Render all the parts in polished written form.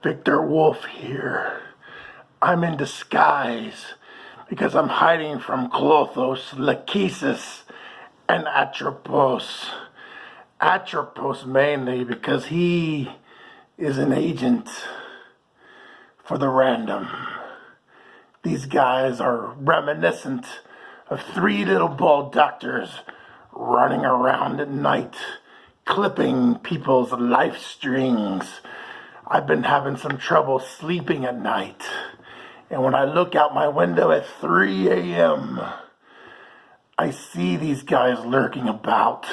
Viktor Wolfe here. I'm in disguise because I'm hiding from Klothos, Lachesis, and Atropos. Atropos mainly because he is an agent for the random. These guys are reminiscent of three little bald doctors running around at night, clipping people's life strings. I've been having some trouble sleeping at night, and when I look out my window at 3 a.m., I see these guys lurking about.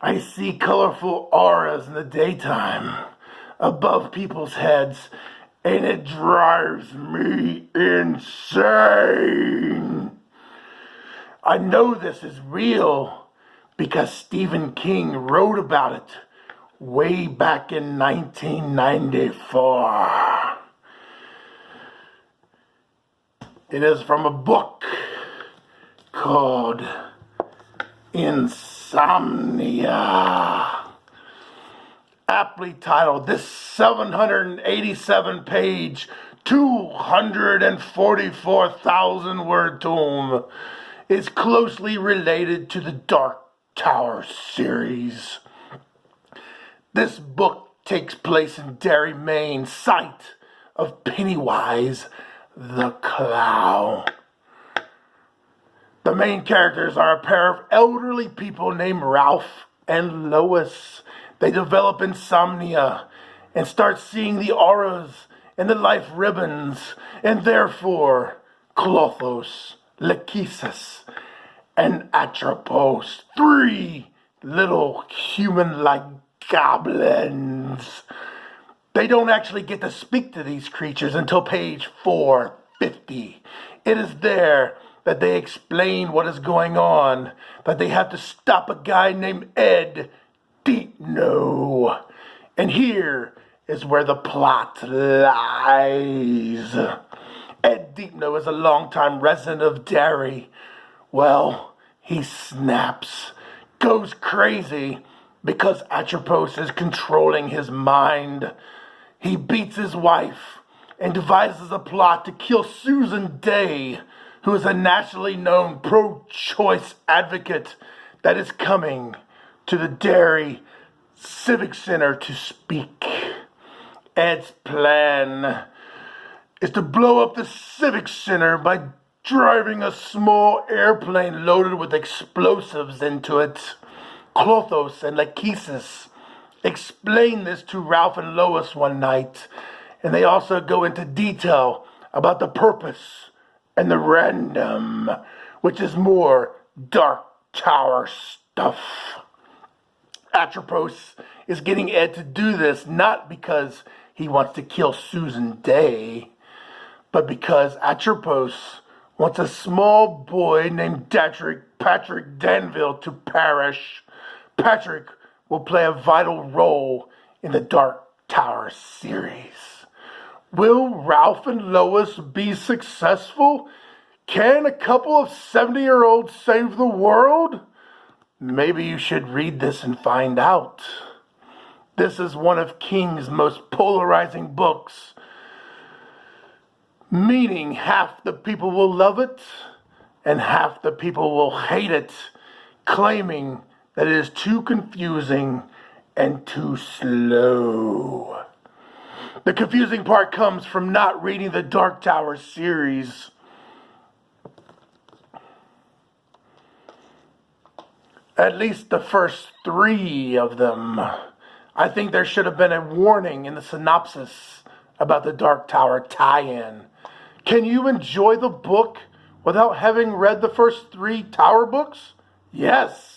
I see colorful auras in the daytime above people's heads, and it drives me insane. I know this is real because Stephen King wrote about it way back in 1994. It is from a book called INSOMNIA, aptly titled. This 787-page, 244,000-word tome is closely related to the Dark Tower series. This book takes place in Derry, Maine, site of Pennywise the Clown. The main characters are a pair of elderly people named Ralph and Lois. They develop insomnia and start seeing the auras and the life ribbons, and therefore Klothos, Lachesis, and Atropos, three little human-like goblins. They don't actually get to speak to these creatures until page 450. It is there that they explain what is going on, that they have to stop a guy named Ed Deepno. And here is where the plot lies. Ed Deepno is a longtime resident of Derry. Well, he snaps, goes crazy, because Atropos is controlling his mind. He beats his wife and devises a plot to kill Susan Day, who is a nationally known pro-choice advocate that is coming to the Derry Civic Center to speak. Ed's plan is to blow up the Civic Center by driving a small airplane loaded with explosives into it. Klothos and Lachesis explain this to Ralph and Lois one night, and they also go into detail about the purpose and the random, which is more Dark Tower stuff. Atropos is getting Ed to do this not because he wants to kill Susan Day, but because Atropos wants a small boy named Patrick Danville to perish. Patrick will play a vital role in the Dark Tower series. Will Ralph and Lois be successful? Can a couple of 70-year-olds save the world? Maybe you should read this and find out. This is one of King's most polarizing books, meaning half the people will love it and half the people will hate it, claiming that it is too confusing and too slow. The confusing part comes from not reading the Dark Tower series. At least the first 3 of them. I think there should have been a warning in the synopsis about the Dark Tower tie-in. Can you enjoy the book without having read the first 3 Tower books? Yes.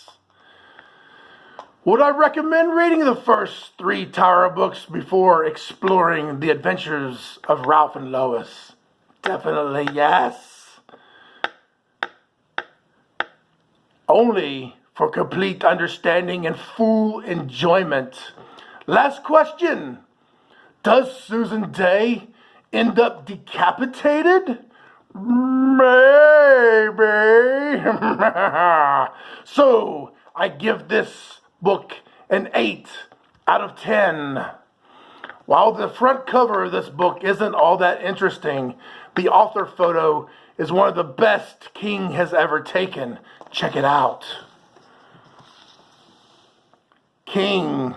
Would I recommend reading the first 3 Tower books before exploring the adventures of Ralph and Lois? Definitely yes. Only for complete understanding and full enjoyment. Last question. Does Susan Day end up decapitated? Maybe. So I give this book an 8 out of 10. While the front cover of this book isn't all that interesting, the author photo is one of the best King has ever taken. Check it out. King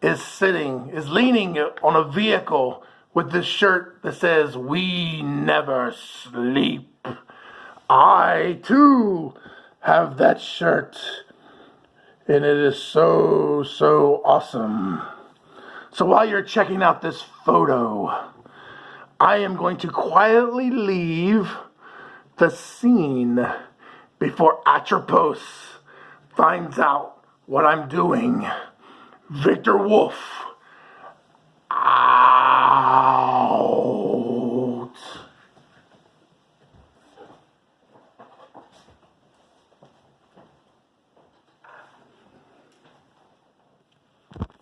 is leaning on a vehicle with this shirt that says, "We never sleep." I, too, have that shirt, and it is so, so awesome. So while you're checking out this photo, I am going to quietly leave the scene before Atropos finds out what I'm doing. Viktor Wolfe.